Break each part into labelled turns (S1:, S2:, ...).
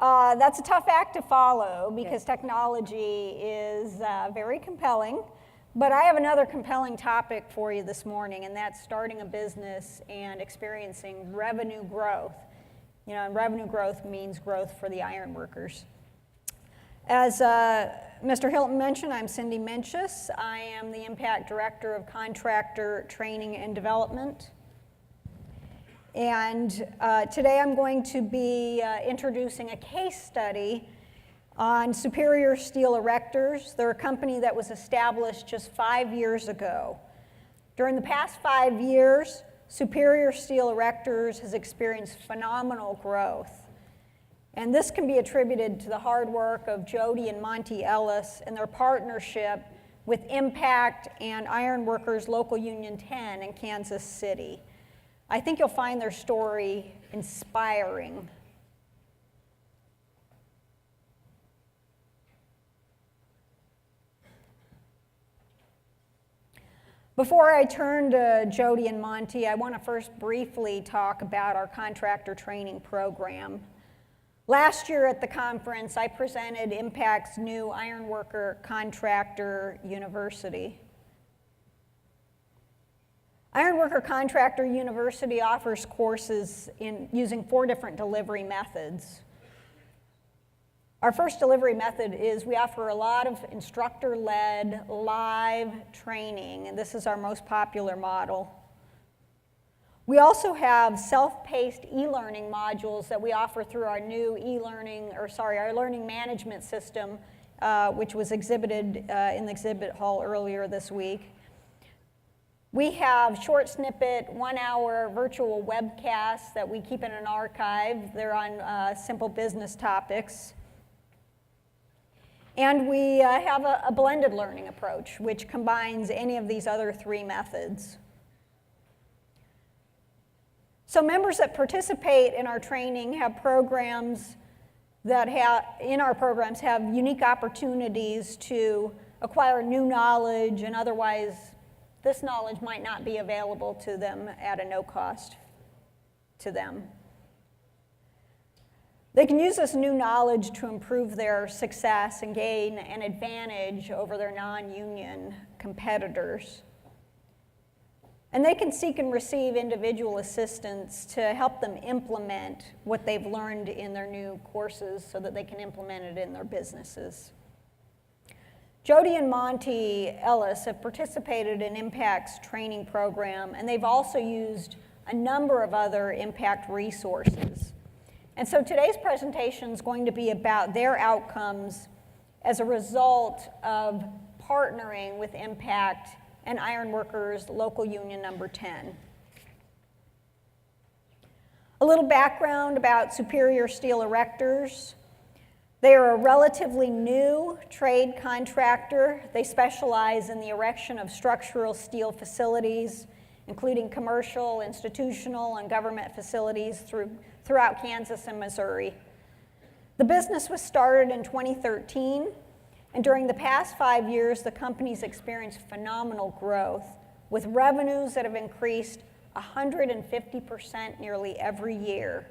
S1: That's a tough act to follow because technology is very compelling. But I have another compelling topic for you this morning, and that's starting a business and experiencing revenue growth. You know, and revenue growth means growth for the iron workers. As Mr. Hilton mentioned, I'm Cindy Mencius. I am the Impact Director of Contractor Training and Development. And today I'm going to be introducing a case study on Superior Steel Erectors. They're a company that was established just 5 years ago. During the past 5 years, Superior Steel Erectors has experienced phenomenal growth. And this can be attributed to the hard work of Jody and Monty Ellis and their partnership with Impact and Iron Workers Local Union 10 in Kansas City. I think you'll find their story inspiring. Before I turn to Jody and Monty, I want to first briefly talk about our contractor training program. Last year at the conference, I presented Impact's new Ironworker Contractor University. Ironworker Contractor University offers courses using 4 different delivery methods. Our first delivery method is we offer a lot of instructor-led live training, and this is our most popular model. We also have self-paced e-learning modules that we offer through our new our learning management system, which was exhibited in the exhibit hall earlier this week. We have short snippet, 1-hour virtual webcasts that we keep in an archive. They're on simple business topics. And we have a blended learning approach, which combines any of these other 3 methods. So members that participate in our training have programs that have unique opportunities to acquire new knowledge, and otherwise this knowledge might not be available to them at a no cost to them. They can use this new knowledge to improve their success and gain an advantage over their non-union competitors. And they can seek and receive individual assistance to help them implement what they've learned in their new courses so that they can implement it in their businesses. Jody and Monty Ellis have participated in Impact's training program, and they've also used a number of other Impact resources. And so today's presentation is going to be about their outcomes as a result of partnering with Impact and Iron Workers Local Union number 10. A little background about Superior Steel Erectors. They are a relatively new trade contractor. They specialize in the erection of structural steel facilities, including commercial, institutional, and government facilities throughout Kansas and Missouri. The business was started in 2013, and during the past 5 years, the company's experienced phenomenal growth, with revenues that have increased 150% nearly every year.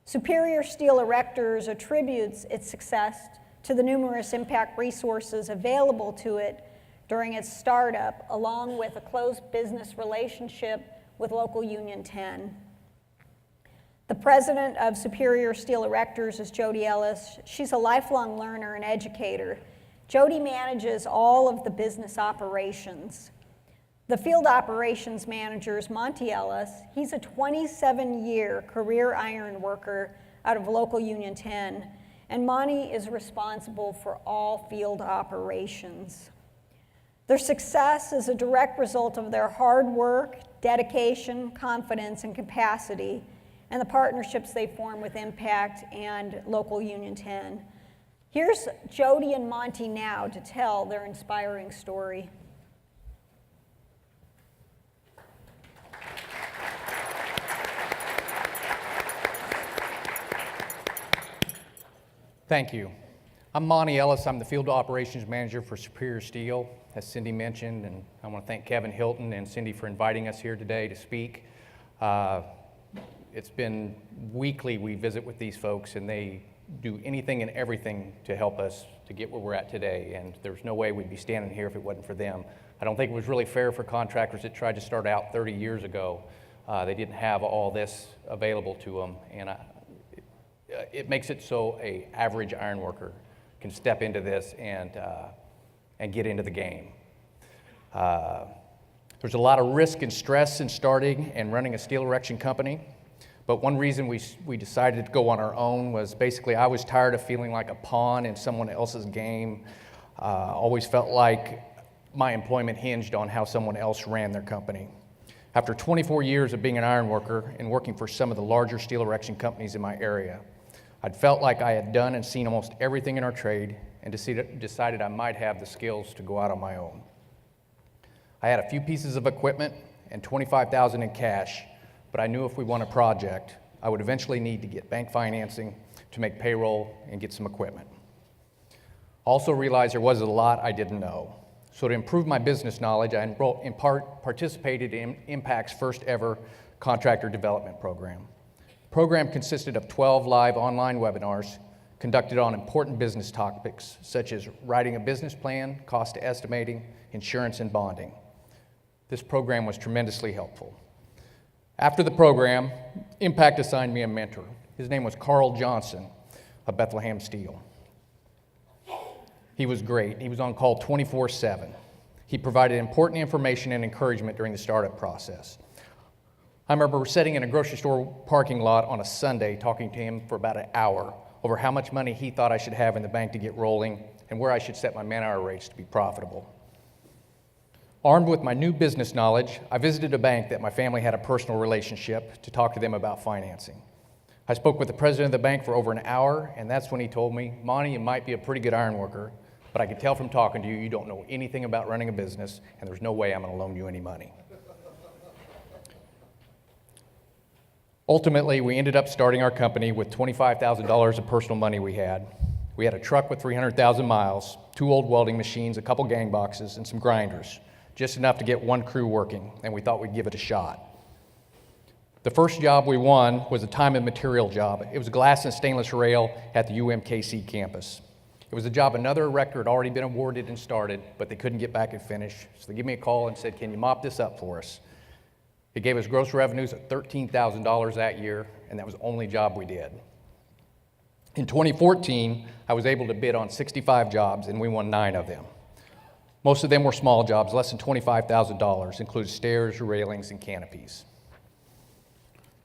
S1: Superior Steel Erectors attributes its success to the numerous Impact resources available to it during its startup, along with a close business relationship with Local Union 10. The president of Superior Steel Erectors is Jody Ellis. She's a lifelong learner and educator. Jody manages all of the business operations. The field operations manager is Monty Ellis. He's a 27-year career iron worker out of Local Union 10, and Monty is responsible for all field operations. Their success is a direct result of their hard work, dedication, confidence, and capacity, and the partnerships they form with Impact and Local Union 10. Here's Jody and Monty now to tell their inspiring story.
S2: Thank you. I'm Monty Ellis. I'm the Field Operations Manager for Superior Steel, as Cindy mentioned, and I want to thank Kevin Hilton and Cindy for inviting us here today to speak. It's been weekly we visit with these folks, and they do anything and everything to help us to get where we're at today, and there's no way we'd be standing here if it wasn't for them. I don't think it was really fair for contractors that tried to start out 30 years ago. They didn't have all this available to them, and it makes it so a average iron worker can step into this and get into the game. There's a lot of risk and stress in starting and running a steel erection company, but one reason we decided to go on our own was basically I was tired of feeling like a pawn in someone else's game. Always felt like my employment hinged on how someone else ran their company. After 24 years of being an iron worker and working for some of the larger steel erection companies in my area, I'd felt like I had done and seen almost everything in our trade and decided I might have the skills to go out on my own. I had a few pieces of equipment and $25,000 in cash, but I knew if we won a project, I would eventually need to get bank financing to make payroll and get some equipment. Also realized there was a lot I didn't know. So to improve my business knowledge, I participated in Impact's first ever contractor development program. The program consisted of 12 live online webinars conducted on important business topics such as writing a business plan, cost estimating, insurance, and bonding. This program was tremendously helpful. After the program, Impact assigned me a mentor. His name was Carl Johnson of Bethlehem Steel. He was great. He was on call 24/7. He provided important information and encouragement during the startup process. I remember sitting in a grocery store parking lot on a Sunday talking to him for about an hour over how much money he thought I should have in the bank to get rolling and where I should set my man-hour rates to be profitable. Armed with my new business knowledge, I visited a bank that my family had a personal relationship to talk to them about financing. I spoke with the president of the bank for over an hour, and that's when he told me, "Monty, you might be a pretty good iron worker, but I can tell from talking to you, you don't know anything about running a business, and there's no way I'm going to loan you any money." Ultimately, we ended up starting our company with $25,000 of personal money we had. We had a truck with 300,000 miles, 2 old welding machines, a couple gang boxes, and some grinders, just enough to get one crew working, and we thought we'd give it a shot. The first job we won was a time and material job. It was a glass and stainless rail at the UMKC campus. It was a job another erector had already been awarded and started, but they couldn't get back and finish, so they gave me a call and said, "Can you mop this up for us?" It gave us gross revenues of $13,000 that year, and that was the only job we did. In 2014, I was able to bid on 65 jobs, and we won 9 of them. Most of them were small jobs, less than $25,000, including stairs, railings, and canopies.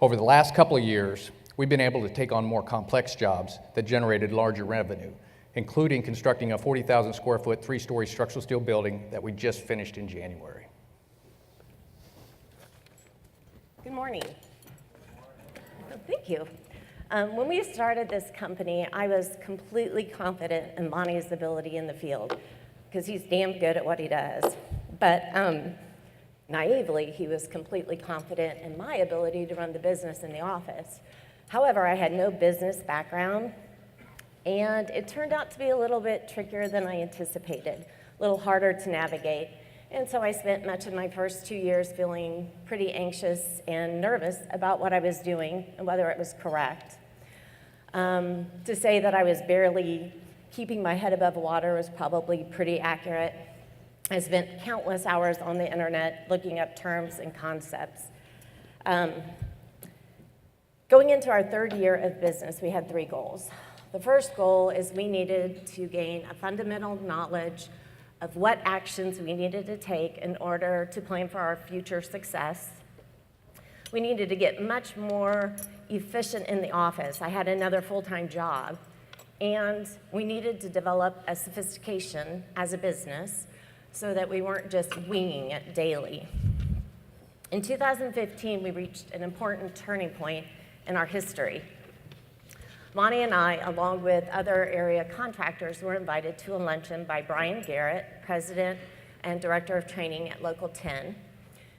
S2: Over the last couple of years, we've been able to take on more complex jobs that generated larger revenue, including constructing a 40,000 square foot, 3-story structural steel building that we just finished in January.
S3: Good morning. Thank you. When we started this company, I was completely confident in Monty's ability in the field because he's damn good at what he does. But naively, he was completely confident in my ability to run the business in the office. However, I had no business background, and it turned out to be a little bit trickier than I anticipated, a little harder to navigate. And so I spent much of my first 2 years feeling pretty anxious and nervous about what I was doing and whether it was correct. To say that I was barely keeping my head above water was probably pretty accurate. I spent countless hours on the internet looking up terms and concepts. Going into our 3rd year of business, we had 3 goals. The first goal is we needed to gain a fundamental knowledge of what actions we needed to take in order to plan for our future success. We needed to get much more efficient in the office. I had another full-time job, and we needed to develop a sophistication as a business so that we weren't just winging it daily. In 2015, we reached an important turning point in our history. Monty and I, along with other area contractors, were invited to a luncheon by Brian Garrett, President and Director of Training at Local 10.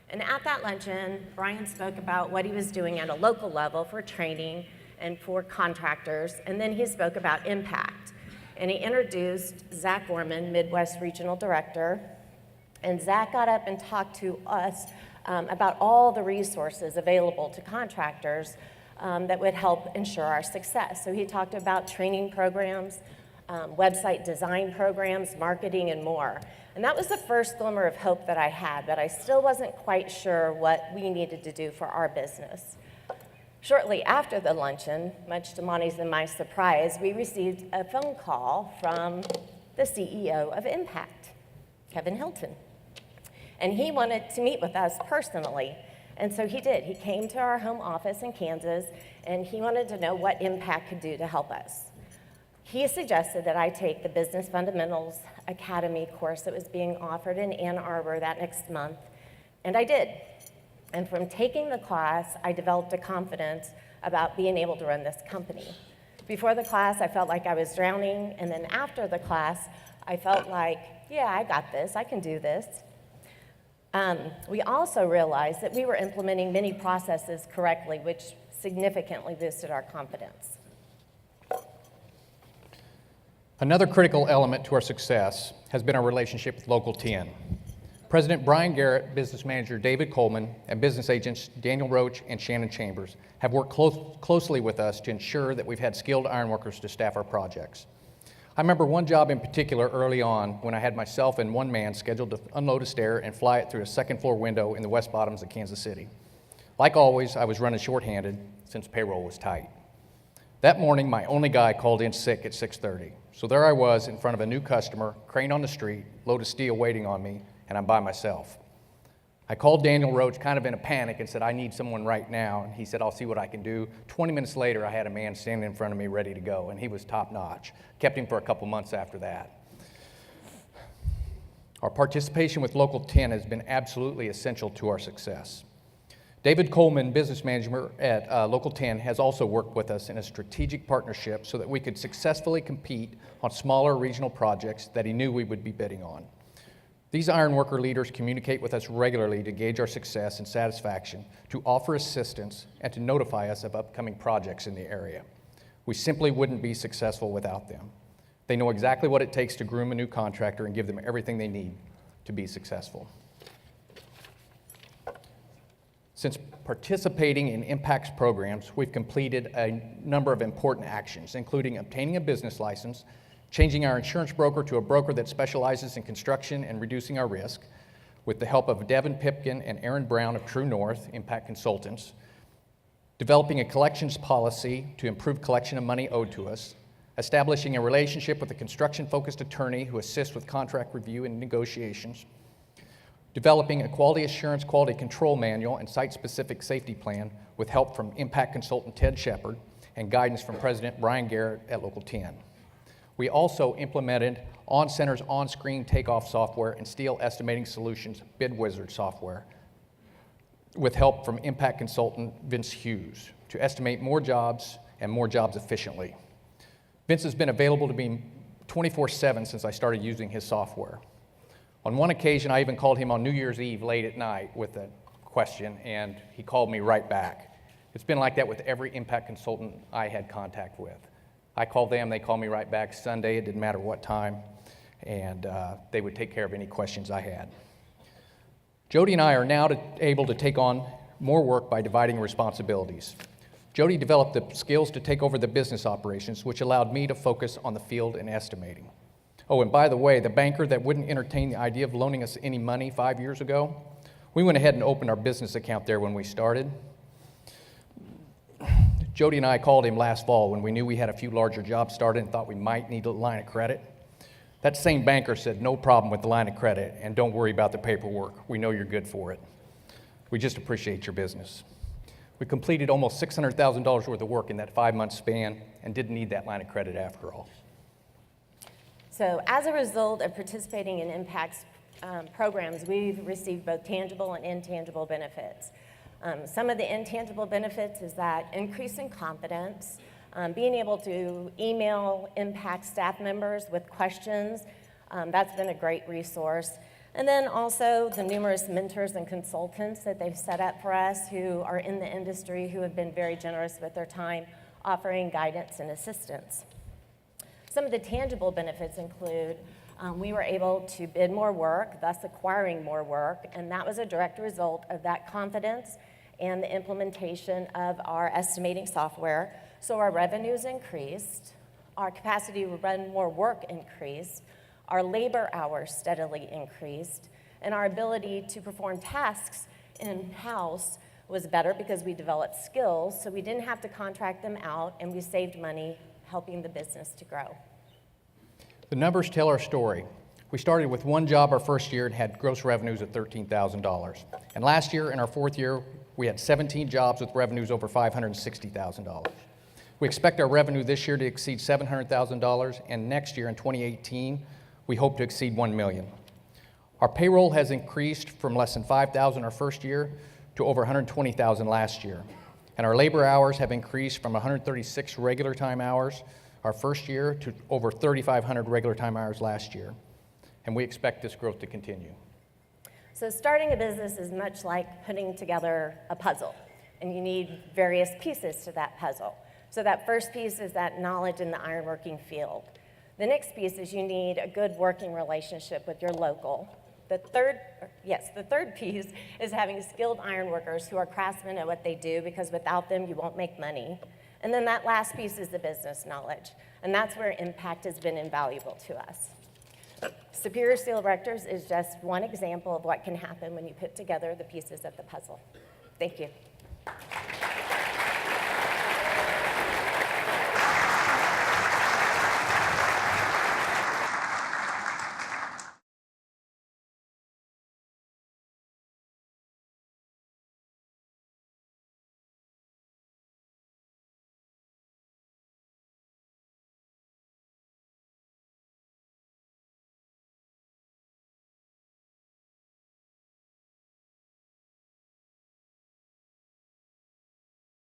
S3: And at that luncheon, Brian spoke about what he was doing at a local level for training and for contractors, and then he spoke about impact. And he introduced Zach Gorman, Midwest Regional Director, and Zach got up and talked to us about all the resources available to contractors that would help ensure our success. So he talked about training programs, website design programs, marketing, and more. And that was the first glimmer of hope that I had, but I still wasn't quite sure what we needed to do for our business. Shortly after the luncheon, much to Monty's and my surprise, we received a phone call from the CEO of Impact, Kevin Hilton. And he wanted to meet with us personally. And so he did. He came to our home office in Kansas, and he wanted to know what Impact could do to help us. He suggested that I take the Business Fundamentals Academy course that was being offered in Ann Arbor that next month, and I did. And from taking the class, I developed a confidence about being able to run this company. Before the class, I felt like I was drowning, and then after the class, I felt like, yeah, I got this, I can do this. We also realized that we were implementing many processes correctly, which significantly boosted our confidence.
S2: Another critical element to our success has been our relationship with Local 10. President Brian Garrett, business manager David Coleman, and business agents Daniel Roach and Shannon Chambers have worked closely with us to ensure that we've had skilled ironworkers to staff our projects. I remember one job in particular early on when I had myself and one man scheduled to unload a stair and fly it through a second floor window in the West Bottoms of Kansas City. Like always, I was running shorthanded since payroll was tight. That morning, my only guy called in sick at 6:30. So there I was in front of a new customer, crane on the street, load of steel waiting on me, and I'm by myself. I called Daniel Roach kind of in a panic and said, I need someone right now. And he said, I'll see what I can do. 20 minutes later, I had a man standing in front of me ready to go, and he was top notch. Kept him for a couple months after that. Our participation with Local 10 has been absolutely essential to our success. David Coleman, business manager at Local 10, has also worked with us in a strategic partnership so that we could successfully compete on smaller regional projects that he knew we would be bidding on. These ironworker leaders communicate with us regularly to gauge our success and satisfaction, to offer assistance, and to notify us of upcoming projects in the area. We simply wouldn't be successful without them. They know exactly what it takes to groom a new contractor and give them everything they need to be successful. Since participating in Impact's programs, we've completed a number of important actions, including obtaining a business license, changing our insurance broker to a broker that specializes in construction and reducing our risk, with the help of Devin Pipkin and Aaron Brown of True North, Impact Consultants, developing a collections policy to improve collection of money owed to us, establishing a relationship with a construction-focused attorney who assists with contract review and negotiations, developing a quality assurance, quality control manual, and site-specific safety plan with help from Impact consultant Ted Shepard and guidance from President Brian Garrett at Local 10. We also implemented OnCenter's on-screen takeoff software and steel estimating solutions Bid Wizard software with help from Impact consultant Vince Hughes to estimate more jobs and more jobs efficiently. Vince has been available to me 24/7 since I started using his software. On one occasion, I even called him on New Year's Eve late at night with a question, and he called me right back. It's been like that with every Impact consultant I had contact with. I called them, they called me right back. Sunday, it didn't matter what time, and they would take care of any questions I had. Jody and I are now able to take on more work by dividing responsibilities. Jody developed the skills to take over the business operations, which allowed me to focus on the field and estimating. Oh, and by the way, the banker that wouldn't entertain the idea of loaning us any money 5 years ago, we went ahead and opened our business account there when we started. Jody and I called him last fall when we knew we had a few larger jobs started and thought we might need a line of credit. That same banker said, no problem with the line of credit, and don't worry about the paperwork. We know you're good for it. We just appreciate your business. We completed almost $600,000 worth of work in that 5-month span and didn't need that line of credit after all.
S3: So as a result of participating in Impact's programs, we've received both tangible and intangible benefits. Some of the intangible benefits is that increase in confidence, being able to email Impact staff members with questions, that's been a great resource. And then also the numerous mentors and consultants that they've set up for us who are in the industry who have been very generous with their time, offering guidance and assistance. Some of the tangible benefits include we were able to bid more work, thus acquiring more work, and that was a direct result of that confidence and the implementation of our estimating software. So our revenues increased, our capacity to run more work increased, our labor hours steadily increased, and our ability to perform tasks in-house was better because we developed skills, so we didn't have to contract them out, and we saved money helping the business to grow.
S2: The numbers tell our story. We started with one job our first year and had gross revenues of $13,000. And last year, in our fourth year, we had 17 jobs with revenues over $560,000. We expect our revenue this year to exceed $700,000, and next year, in 2018, we hope to exceed $1 million. Our payroll has increased from less than $5,000 our first year to over $120,000 last year. And our labor hours have increased from 136 regular time hours our first year to over 3,500 regular time hours last year. And we expect this growth to continue.
S3: So starting a business is much like putting together a puzzle, and you need various pieces to that puzzle. So that first piece is that knowledge in the ironworking field. The next piece is you need a good working relationship with your local. The third piece is having skilled ironworkers who are craftsmen at what they do, because without them, you won't make money. And then that last piece is the business knowledge, and that's where impact has been invaluable to us. Superior Steel Erectors is just one example of what can happen when you put together the pieces of the puzzle. Thank you.